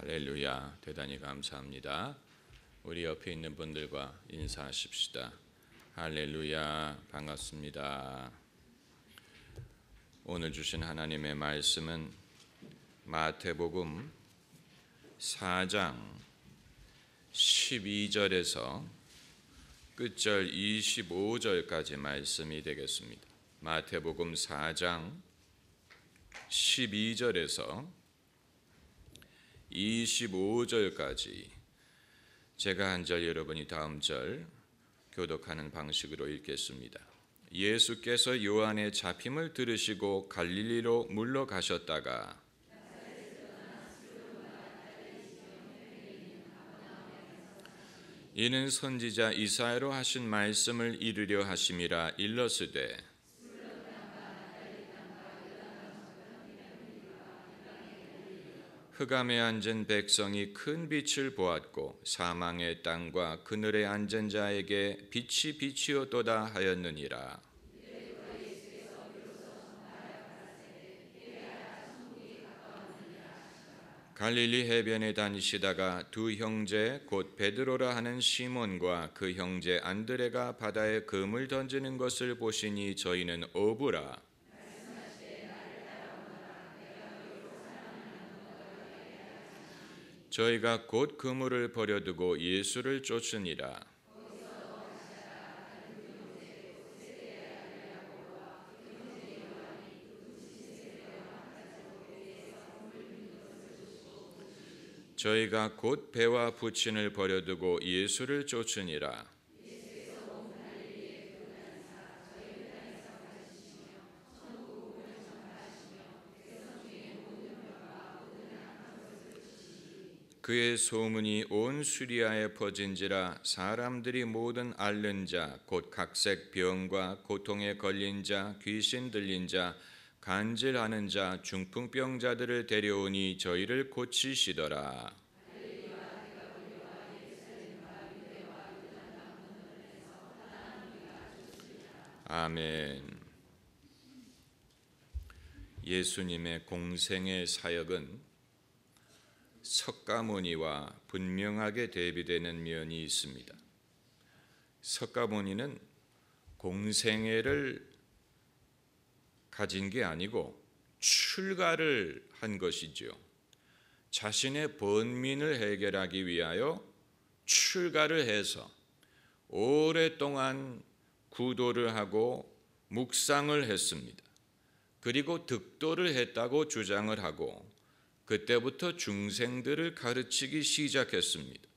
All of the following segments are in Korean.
할렐루야, 대단히 감사합니다. 우리 옆에 있는 분들과 인사하십시다. 할렐루야, 반갑습니다. 오늘 주신 하나님의 말씀은 마태복음 4장 12절에서 끝절 25절까지 말씀이 되겠습니다. 마태복음 4장 12절에서 25절까지 제가 한 절 여러분이 다음 절 교독하는 방식으로 읽겠습니다. 예수께서 요한의 잡힘을 들으시고 갈릴리로 물러가셨다가 이는 선지자 이사야로 하신 말씀을 이루려 하심이라 일렀으되 흑암에 앉은 백성이 큰 빛을 보았고 사망의 땅과 그늘에 앉은 자에게 빛이 빛이었도다 하였느니라. 갈릴리 해변에 다니시다가 두 형제 곧 베드로라 하는 시몬과 그 형제 안드레가 바다에 금을 던지는 것을 보시니 저희는 어부라. 저희가 곧 그물을 버려두고 예수를 쫓으니라. 저희가 곧 배와 부친을 버려두고 예수를 쫓으니라. 그의 소문이 온 수리아에 퍼진지라. 사람들이 모든 앓는 자 곧 각색 병과 고통에 걸린 자 귀신 들린 자 간질하는 자 중풍병자들을 데려오니 저희를 고치시더라. 아멘. 예수님의 공생의 사역은 석가모니와 분명하게 대비되는 면이 있습니다. 석가모니는 공생애를 가진 게 아니고 출가를 한 것이지요. 자신의 번민을 해결하기 위하여 출가를 해서 오랫동안 구도를 하고 묵상을 했습니다. 그리고 득도를 했다고 주장을 하고 그때부터 중생들을 가르치기 시작했습니다.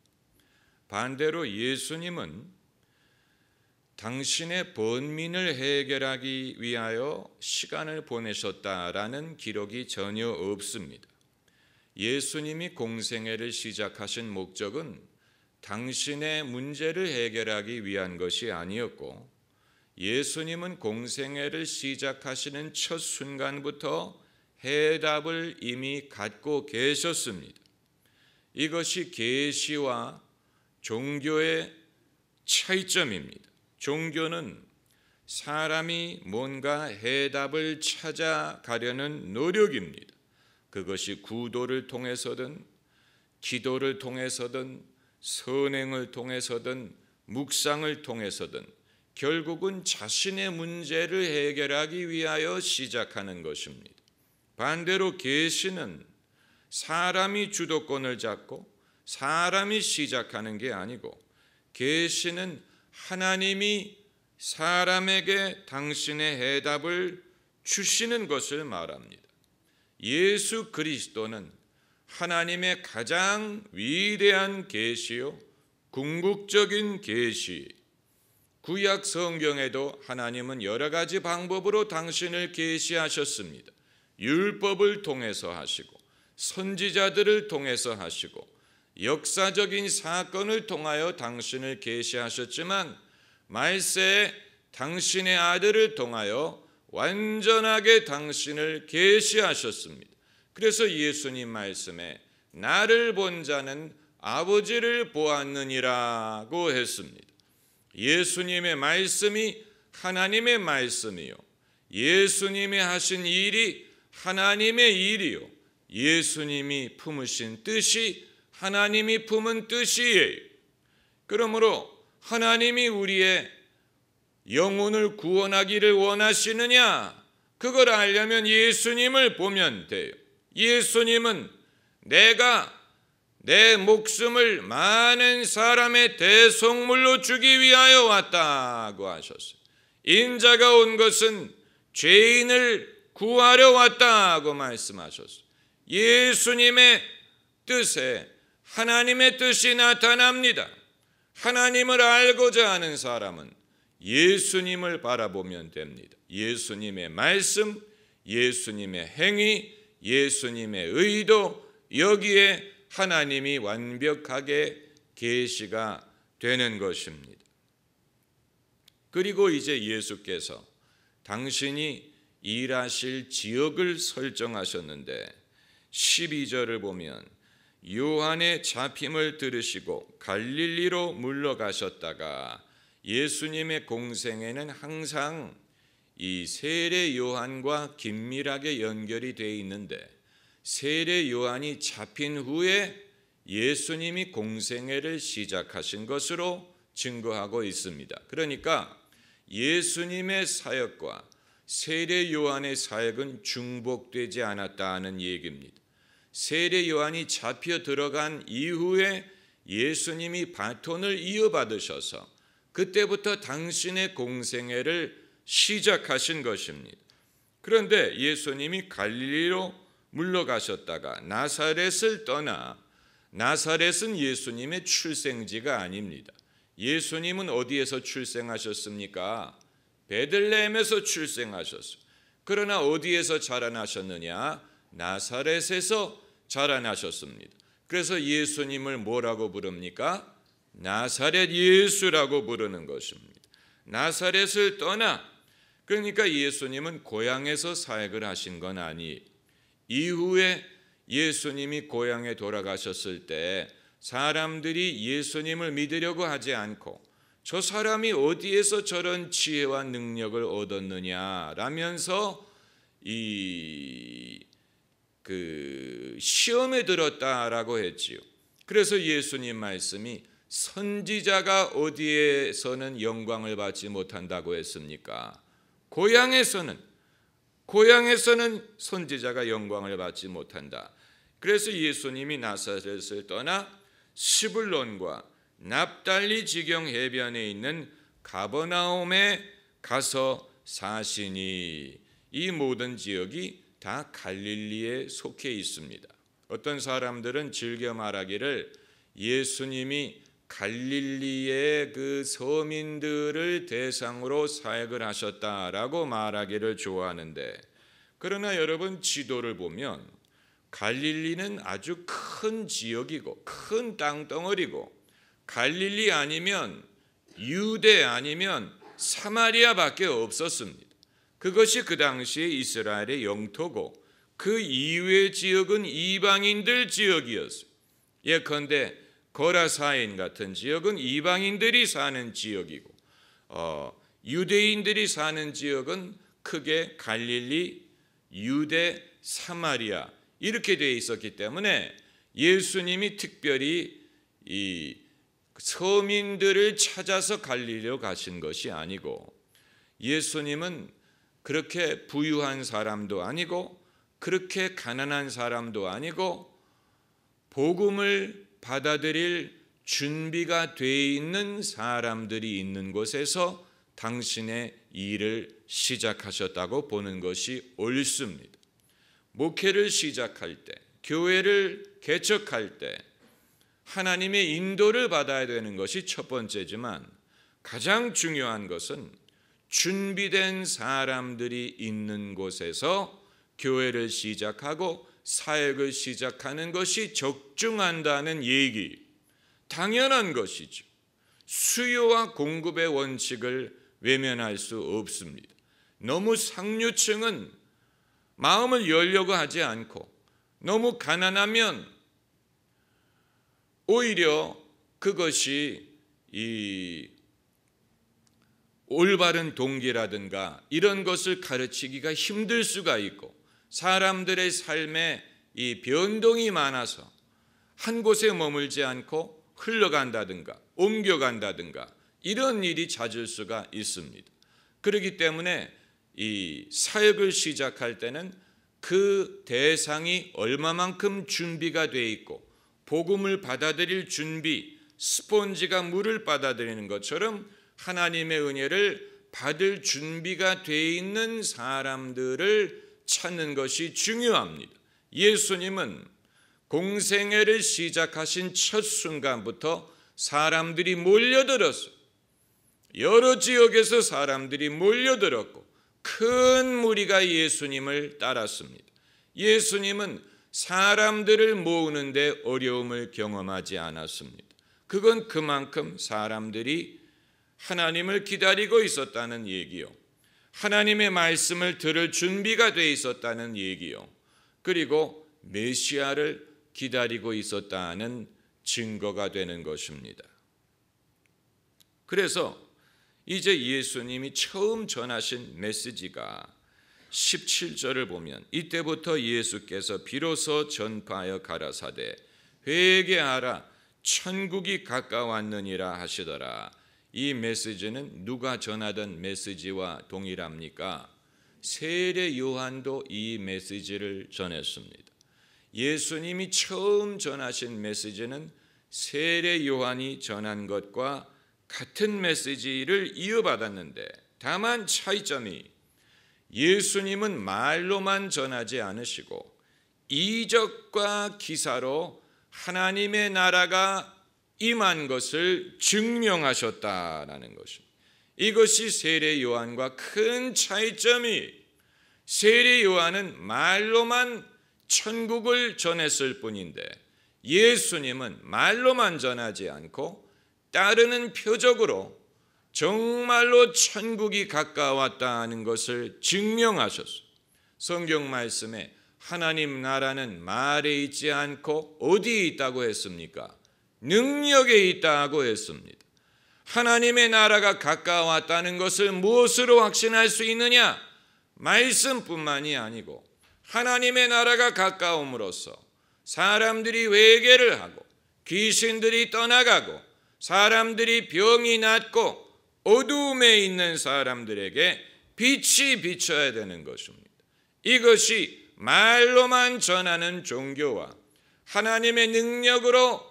반대로 예수님은 당신의 번민을 해결하기 위하여 시간을 보내셨다라는 기록이 전혀 없습니다. 예수님이 공생애를 시작하신 목적은 당신의 문제를 해결하기 위한 것이 아니었고 예수님은 공생애를 시작하시는 첫 순간부터 해답을 이미 갖고 계셨습니다. 이것이 계시와 종교의 차이점입니다. 종교는 사람이 뭔가 해답을 찾아가려는 노력입니다. 그것이 구도를 통해서든 기도를 통해서든 선행을 통해서든 묵상을 통해서든 결국은 자신의 문제를 해결하기 위하여 시작하는 것입니다. 반대로 계시는 사람이 주도권을 잡고 사람이 시작하는 게 아니고 계시는 하나님이 사람에게 당신의 해답을 주시는 것을 말합니다. 예수 그리스도는 하나님의 가장 위대한 계시요 궁극적인 계시. 구약 성경에도 하나님은 여러 가지 방법으로 당신을 계시하셨습니다. 율법을 통해서 하시고 선지자들을 통해서 하시고 역사적인 사건을 통하여 당신을 계시하셨지만 말세에 당신의 아들을 통하여 완전하게 당신을 계시하셨습니다. 그래서 예수님 말씀에 나를 본 자는 아버지를 보았느니라고 했습니다. 예수님의 말씀이 하나님의 말씀이요 예수님이 하신 일이 하나님의 일이요 예수님이 품으신 뜻이 하나님이 품은 뜻이에요. 그러므로 하나님이 우리의 영혼을 구원하기를 원하시느냐? 그걸 알려면 예수님을 보면 돼요. 예수님은 내가 내 목숨을 많은 사람의 대속물로 주기 위하여 왔다고 하셨어요. 인자가 온 것은 죄인을 구하려 왔다고 말씀하셨어요. 예수님의 뜻에 하나님의 뜻이 나타납니다. 하나님을 알고자 하는 사람은 예수님을 바라보면 됩니다. 예수님의 말씀, 예수님의 행위, 예수님의 의도, 여기에 하나님이 완벽하게 계시가 되는 것입니다. 그리고 이제 예수께서 당신이 일하실 지역을 설정하셨는데 12절을 보면 요한의 잡힘을 들으시고 갈릴리로 물러가셨다가 예수님의 공생애는 항상 이 세례 요한과 긴밀하게 연결이 되어 있는데 세례 요한이 잡힌 후에 예수님이 공생애를 시작하신 것으로 증거하고 있습니다. 그러니까 예수님의 사역과 세례 요한의 사역은 중복되지 않았다는 얘기입니다. 세례 요한이 잡혀 들어간 이후에 예수님이 바톤을 이어받으셔서 그때부터 당신의 공생애를 시작하신 것입니다. 그런데 예수님이 갈릴리로 물러가셨다가 나사렛을 떠나, 나사렛은 예수님의 출생지가 아닙니다. 예수님은 어디에서 출생하셨습니까? 베들레헴에서 출생하셨어요. 그러나 어디에서 자라나셨느냐? 나사렛에서 자라나셨습니다. 그래서 예수님을 뭐라고 부릅니까? 나사렛 예수라고 부르는 것입니다. 나사렛을 떠나, 그러니까 예수님은 고향에서 사역을 하신 건 아니에요. 이후에 예수님이 고향에 돌아가셨을 때 사람들이 예수님을 믿으려고 하지 않고 저 사람이 어디에서 저런 지혜와 능력을 얻었느냐라면서 시험에 들었다라고 했지요. 그래서 예수님 말씀이 선지자가 어디에서는 영광을 받지 못한다고 했습니까? 고향에서는 선지자가 영광을 받지 못한다. 그래서 예수님이 나사렛을 떠나 스불론과 납달리 지경 해변에 있는 가버나움에 가서 사시니 이 모든 지역이 다 갈릴리에 속해 있습니다. 어떤 사람들은 즐겨 말하기를 예수님이 갈릴리의 그 서민들을 대상으로 사역을 하셨다라고 말하기를 좋아하는데, 그러나 여러분 지도를 보면 갈릴리는 아주 큰 지역이고 큰 땅덩어리고 갈릴리 아니면 유대 아니면 사마리아밖에 없었습니다. 그것이 그 당시에 이스라엘의 영토고 그 이외의 지역은 이방인들 지역이었어요. 예컨대 거라사인 같은 지역은 이방인들이 사는 지역이고 유대인들이 사는 지역은 크게 갈릴리, 유대, 사마리아 이렇게 되어 있었기 때문에 예수님이 특별히 이 서민들을 찾아서 갈릴리로 가신 것이 아니고, 예수님은 그렇게 부유한 사람도 아니고 그렇게 가난한 사람도 아니고 복음을 받아들일 준비가 돼 있는 사람들이 있는 곳에서 당신의 일을 시작하셨다고 보는 것이 옳습니다. 목회를 시작할 때, 교회를 개척할 때 하나님의 인도를 받아야 되는 것이 첫 번째지만 가장 중요한 것은 준비된 사람들이 있는 곳에서 교회를 시작하고 사역을 시작하는 것이 적중한다는 얘기, 당연한 것이죠. 수요와 공급의 원칙을 외면할 수 없습니다. 너무 상류층은 마음을 열려고 하지 않고 너무 가난하면 오히려 그것이 이 올바른 동기라든가 이런 것을 가르치기가 힘들 수가 있고 사람들의 삶에 이 변동이 많아서 한 곳에 머물지 않고 흘러간다든가 옮겨간다든가 이런 일이 잦을 수가 있습니다. 그렇기 때문에 이 사역을 시작할 때는 그 대상이 얼마만큼 준비가 돼 있고 복음을 받아들일 준비, 스폰지가 물을 받아들이는 것처럼 하나님의 은혜를 받을 준비가 돼 있는 사람들을 찾는 것이 중요합니다. 예수님은 공생애를 시작하신 첫 순간부터 사람들이 몰려들었어요. 여러 지역에서 사람들이 몰려들었고 큰 무리가 예수님을 따랐습니다. 예수님은 사람들을 모으는데 어려움을 경험하지 않았습니다. 그건 그만큼 사람들이 하나님을 기다리고 있었다는 얘기요. 하나님의 말씀을 들을 준비가 돼 있었다는 얘기요. 그리고 메시아를 기다리고 있었다는 증거가 되는 것입니다. 그래서 이제 예수님이 처음 전하신 메시지가 17절을 보면 이때부터 예수께서 비로소 전파하여 가라사대 회개하라 천국이 가까웠느니라 하시더라. 이 메시지는 누가 전하던 메시지와 동일합니까? 세례 요한도 이 메시지를 전했습니다. 예수님이 처음 전하신 메시지는 세례 요한이 전한 것과 같은 메시지를 이어받았는데 다만 차이점이 예수님은 말로만 전하지 않으시고 이적과 기사로 하나님의 나라가 임한 것을 증명하셨다라는 것입니다. 이것이 세례 요한과 큰 차이점이 세례 요한은 말로만 천국을 전했을 뿐인데 예수님은 말로만 전하지 않고 따르는 표적으로 정말로 천국이 가까웠다는 것을 증명하셨어요. 성경 말씀에 하나님 나라는 말에 있지 않고 어디에 있다고 했습니까? 능력에 있다고 했습니다. 하나님의 나라가 가까웠다는 것을 무엇으로 확신할 수 있느냐? 말씀뿐만이 아니고 하나님의 나라가 가까움으로써 사람들이 회개를 하고 귀신들이 떠나가고 사람들이 병이 낫고 어두움에 있는 사람들에게 빛이 비춰야 되는 것입니다. 이것이 말로만 전하는 종교와 하나님의 능력으로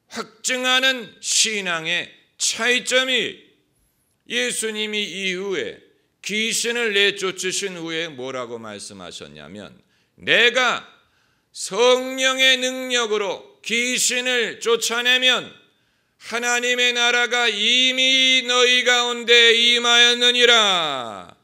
확증하는 신앙의 차이점이 예수님이 이후에 귀신을 내쫓으신 후에 뭐라고 말씀하셨냐면 내가 성령의 능력으로 귀신을 쫓아내면 하나님의 나라가 이미 너희 가운데 임하였느니라.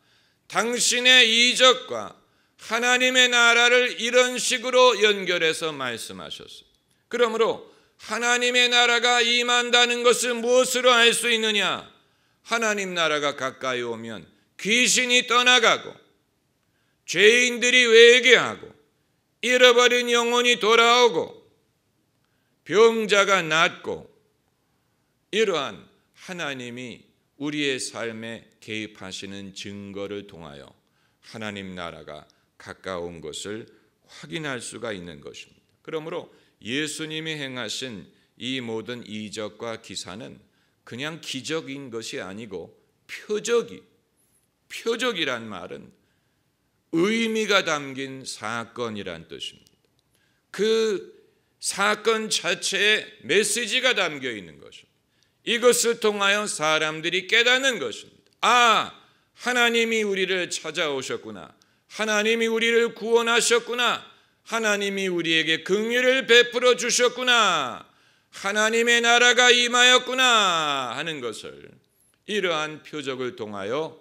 당신의 이적과 하나님의 나라를 이런 식으로 연결해서 말씀하셨어요. 그러므로 하나님의 나라가 임한다는 것을 무엇으로 알 수 있느냐? 하나님 나라가 가까이 오면 귀신이 떠나가고 죄인들이 회개하고 잃어버린 영혼이 돌아오고 병자가 낫고 이러한 하나님이 우리의 삶에 개입하시는 증거를 통하여 하나님 나라가 가까운 것을 확인할 수가 있는 것입니다. 그러므로 예수님이 행하신 이 모든 이적과 기사는 그냥 기적인 것이 아니고 표적이란 말은 의미가 담긴 사건이란 뜻입니다. 그 사건 자체에 메시지가 담겨 있는 것입니다. 이것을 통하여 사람들이 깨닫는 것입니다. 아, 하나님이 우리를 찾아오셨구나. 하나님이 우리를 구원하셨구나. 하나님이 우리에게 긍휼을 베풀어 주셨구나. 하나님의 나라가 임하였구나 하는 것을 이러한 표적을 통하여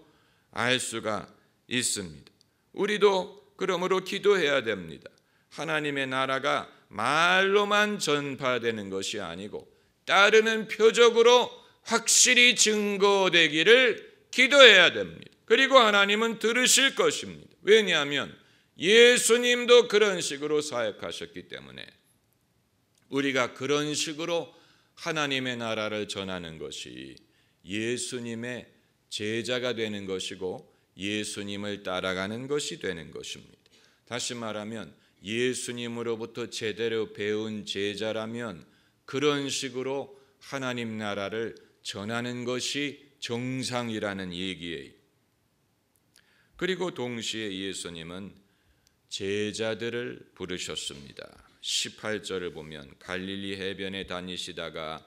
알 수가 있습니다. 우리도 그러므로 기도해야 됩니다. 하나님의 나라가 말로만 전파되는 것이 아니고 따르는 표적으로 확실히 증거되기를 기도해야 됩니다. 그리고 하나님은 들으실 것입니다. 왜냐하면 예수님도 그런 식으로 사역하셨기 때문에 우리가 그런 식으로 하나님의 나라를 전하는 것이 예수님의 제자가 되는 것이고 예수님을 따라가는 것이 되는 것입니다. 다시 말하면 예수님으로부터 제대로 배운 제자라면 그런 식으로 하나님 나라를 전하는 것이 정상이라는 얘기예요. 그리고 동시에 예수님은 제자들을 부르셨습니다. 18절을 보면 갈릴리 해변에 다니시다가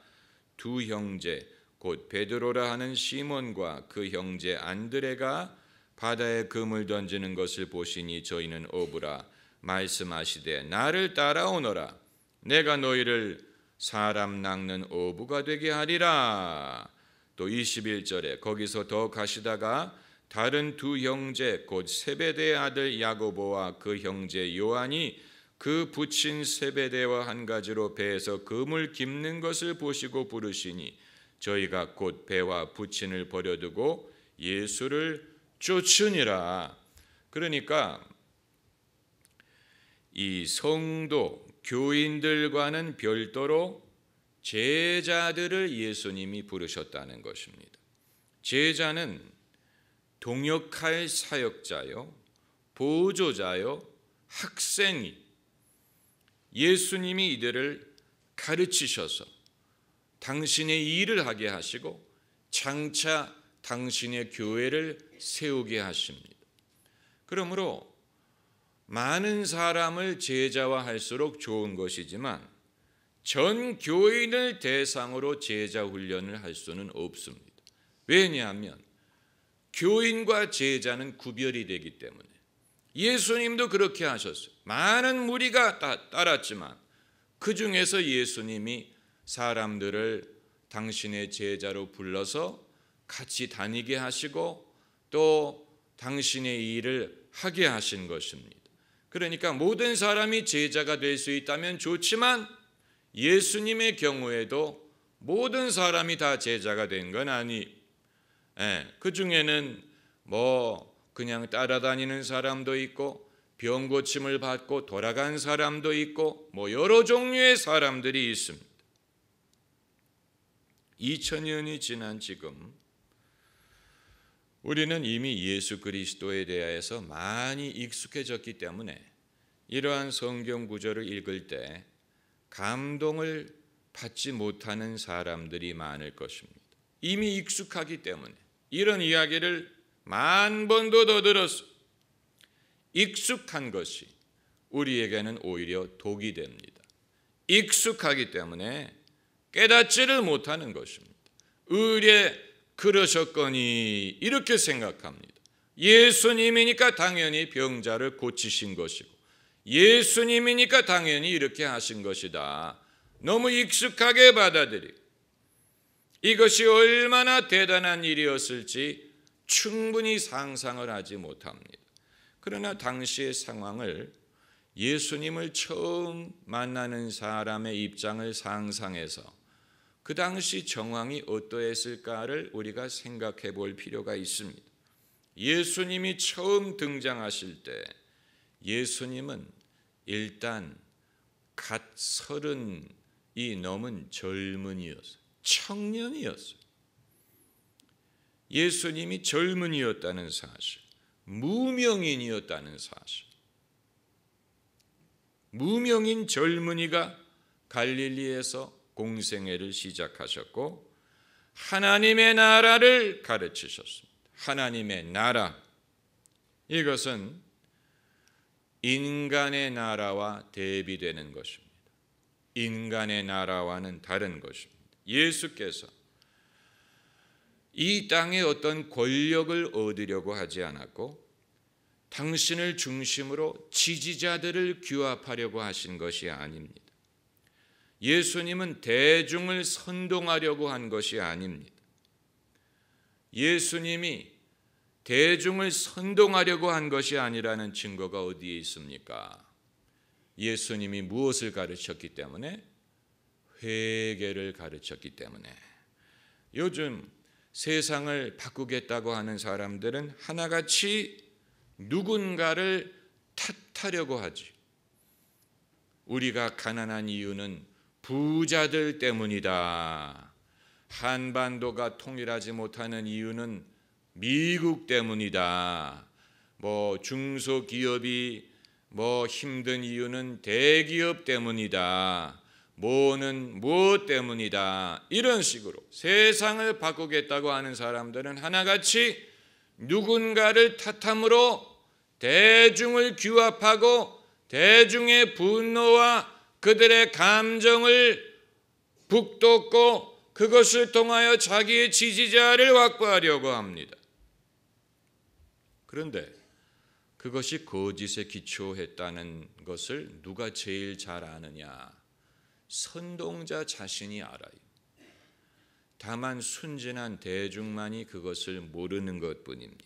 두 형제 곧 베드로라 하는 시몬과 그 형제 안드레가 바다에 그물 던지는 것을 보시니 저희는 어부라 말씀하시되 나를 따라오너라 내가 너희를 사람 낚는 어부가 되게 하리라. 또 21절에 거기서 더 가시다가 다른 두 형제 곧 세베대의 아들 야고보와 그 형제 요한이 그 붙인 세베대와 한 가지로 배에서 그물 깁는 것을 보시고 부르시니 저희가 곧 배와 붙인을 버려두고 예수를 쫓으니라. 그러니까 이 성도 교인들과는 별도로 제자들을 예수님이 부르셨다는 것입니다. 제자는 동역할 사역자요, 보조자요, 학생이 예수님이 이들을 가르치셔서 당신의 일을 하게 하시고 장차 당신의 교회를 세우게 하십니다. 그러므로 많은 사람을 제자화할수록 좋은 것이지만 전 교인을 대상으로 제자 훈련을 할 수는 없습니다. 왜냐하면 교인과 제자는 구별이 되기 때문에 예수님도 그렇게 하셨어요. 많은 무리가 따랐지만 그 중에서 예수님이 사람들을 당신의 제자로 불러서 같이 다니게 하시고 또 당신의 일을 하게 하신 것입니다. 그러니까 모든 사람이 제자가 될 수 있다면 좋지만 예수님의 경우에도 모든 사람이 다 제자가 된 건 그 중에는 그냥 따라다니는 사람도 있고 병 고침을 받고 돌아간 사람도 있고 여러 종류의 사람들이 있습니다. 2000년이 지난 지금 우리는 이미 예수 그리스도에 대해서 많이 익숙해졌기 때문에 이러한 성경 구절을 읽을 때 감동을 받지 못하는 사람들이 많을 것입니다. 이미 익숙하기 때문에 이런 이야기를 10,000번도 더 들었어. 익숙한 것이 우리에게는 오히려 독이 됩니다. 익숙하기 때문에 깨닫지를 못하는 것입니다. 의례 그러셨거니 이렇게 생각합니다. 예수님이니까 당연히 병자를 고치신 것이고 예수님이니까 당연히 이렇게 하신 것이다. 너무 익숙하게 받아들이고 이것이 얼마나 대단한 일이었을지 충분히 상상을 하지 못합니다. 그러나 당시의 상황을 예수님을 처음 만나는 사람의 입장을 상상해서 그 당시 정황이 어떠했을까를 우리가 생각해 볼 필요가 있습니다. 예수님이 처음 등장하실 때 예수님은 일단 갓 30이 넘은 젊은이였어요. 청년이었어요. 예수님이 젊은이였다는 사실, 무명인이었다는 사실. 무명인 젊은이가 갈릴리에서 공생애를 시작하셨고 하나님의 나라를 가르치셨습니다. 하나님의 나라, 이것은 인간의 나라와 대비되는 것입니다. 인간의 나라와는 다른 것입니다. 예수께서 이 땅에 어떤 권력을 얻으려고 하지 않았고 당신을 중심으로 지지자들을 규합하려고 하신 것이 아닙니다. 예수님은 대중을 선동하려고 한 것이 아닙니다. 예수님이 대중을 선동하려고 한 것이 아니라는 증거가 어디에 있습니까? 예수님이 무엇을 가르쳤기 때문에? 회개를 가르쳤기 때문에. 요즘 세상을 바꾸겠다고 하는 사람들은 하나같이 누군가를 탓하려고 하지. 우리가 가난한 이유는 부자들 때문이다. 한반도가 통일하지 못하는 이유는 미국 때문이다. 중소기업이 뭐 힘든 이유는 대기업 때문이다. 뭐는 무엇 때문이다. 이런 식으로 세상을 바꾸겠다고 하는 사람들은 하나같이 누군가를 탓함으로 대중을 규합하고 대중의 분노와 그들의 감정을 북돋고 그것을 통하여 자기의 지지자를 확보하려고 합니다. 그런데 그것이 거짓에 기초했다는 것을 누가 제일 잘 아느냐? 선동자 자신이 알아요. 다만 순진한 대중만이 그것을 모르는 것뿐입니다.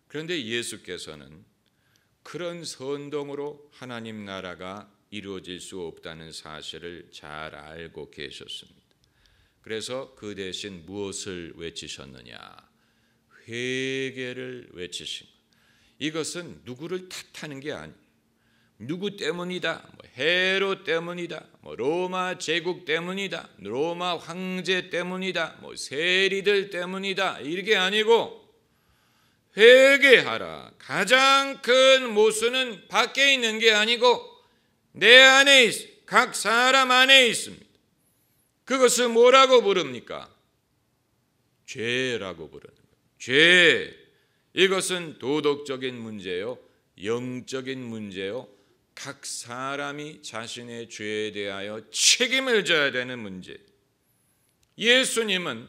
그런데 예수께서는 그런 선동으로 하나님 나라가 이루어질 수 없다는 사실을 잘 알고 계셨습니다. 그래서 그 대신 무엇을 외치셨느냐? 회개를 외치신 것. 이것은 누구를 탓하는 게 아니에요. 누구 때문이다, 헤롯 때문이다, 로마 제국 때문이다, 로마 황제 때문이다, 세리들 때문이다, 이게 아니고 회개하라. 가장 큰 모순은 밖에 있는 게 아니고 내 안에 있어. 각 사람 안에 있습니다. 그것을 뭐라고 부릅니까? 죄라고 부르는 거예요. 죄. 이것은 도덕적인 문제요, 영적인 문제요, 각 사람이 자신의 죄에 대하여 책임을 져야 되는 문제. 예수님은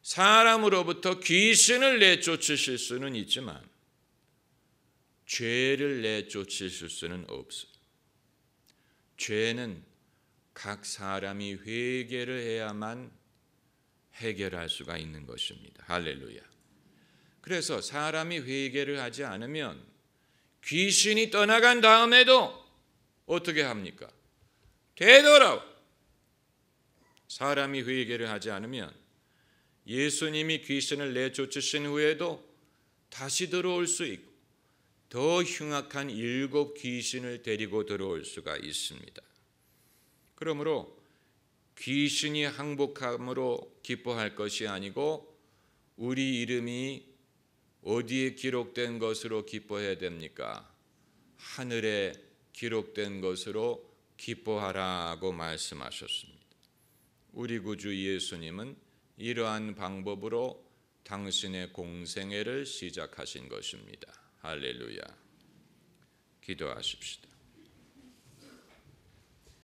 사람으로부터 귀신을 내쫓으실 수는 있지만 죄를 내쫓으실 수는 없어요. 죄는 각 사람이 회개를 해야만 해결할 수가 있는 것입니다. 할렐루야. 그래서 사람이 회개를 하지 않으면 귀신이 떠나간 다음에도 어떻게 합니까? 되돌아와. 사람이 회개를 하지 않으면 예수님이 귀신을 내쫓으신 후에도 다시 들어올 수 있고 더 흉악한 7 귀신을 데리고 들어올 수가 있습니다. 그러므로 귀신이 항복함으로 기뻐할 것이 아니고 우리 이름이 어디에 기록된 것으로 기뻐해야 됩니까? 하늘에 기록된 것으로 기뻐하라고 말씀하셨습니다. 우리 구주 예수님은 이러한 방법으로 당신의 공생애를 시작하신 것입니다. 할렐루야. 기도하십시다.